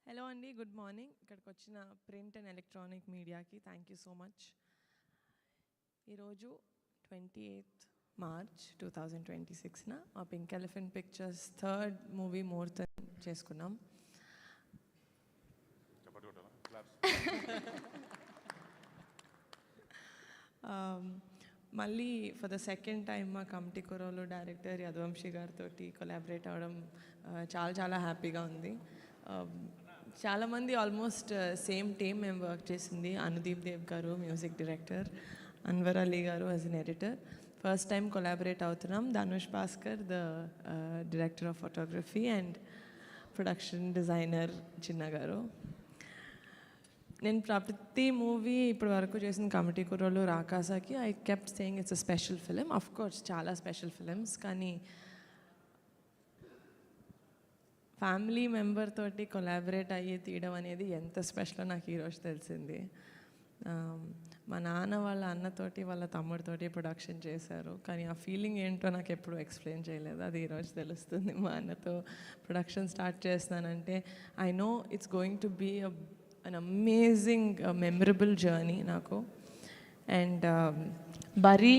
Hello అండి, good morning. ఇక్కడికి వచ్చిన ప్రింట్ అండ్ ఎలక్ట్రానిక్ మీడియాకి థ్యాంక్ యూ సో మచ్. ఈరోజు 28th March 2026న మా pink elephant pictures third movie ముహూర్తం చేసుకున్నాం. మళ్ళీ ఫర్ ద సెకండ్ టైం మా కమిటీ కుర్రోలు డైరెక్టర్ యదువంశీ గారితో కొలాబరేట్ అవ్వడం చాలా చాలా హ్యాపీగా ఉంది. చాలామంది ఆల్మోస్ట్ సేమ్ టీమ్ మేము వర్క్ చేసింది. Anudeep Dev garu music director, Anwar Ali garu as an editor. First time collaborate అవుతున్నాం. Dhanush Bhaskar the director of photography and production designer Chinna garu. నేను ప్రతి మూవీ ఇప్పటి వరకు చేసిన కమిటీ కుర్రోలు రాకాసాకి I kept saying it's a special film. Of course చాలా స్పెషల్ ఫిలిమ్స్, కానీ ఫ్యామిలీ మెంబర్ తోటి కొలాబరేట్ అయ్యి తీయడం అనేది ఎంత స్పెషలో నాకు ఈరోజు తెలిసింది. మా నాన్న వాళ్ళ అన్నతోటి వాళ్ళ తమ్ముడితోటి ప్రొడక్షన్ చేశారు, కానీ ఆ ఫీలింగ్ ఏంటో నాకు ఎప్పుడు ఎక్స్ప్లెయిన్ చేయలేదు. అది ఈరోజు తెలుస్తుంది. మా అన్నతో ప్రొడక్షన్ స్టార్ట్ చేస్తున్నానంటే I know it's going to be an amazing memorable journey నాకు. అండ్ బరీ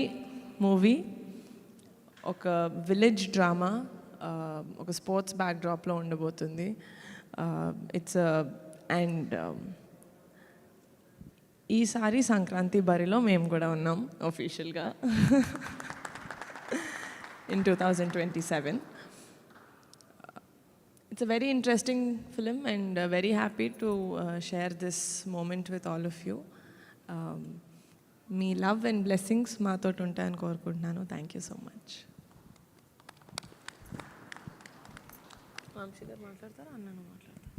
మూవీ ఒక విలేజ్ డ్రామా, ఒక స్పోర్ట్స్ బ్యాక్డ్రాప్లో ఉండబోతుంది. ఇట్స్ అండ్ ఈసారి సంక్రాంతి బరిలో మేము కూడా ఉన్నాం అఫీషియల్గా in 2027. It's a very interesting film and very happy to share this moment with all of you. మీ లవ్ అండ్ బ్లెస్సింగ్స్ మాతో ఉంటాయని కోరుకుంటున్నాను. Thank you so much. Vamsi గారు మాట్లాడతారా, అన్నను మాట్లాడతారా?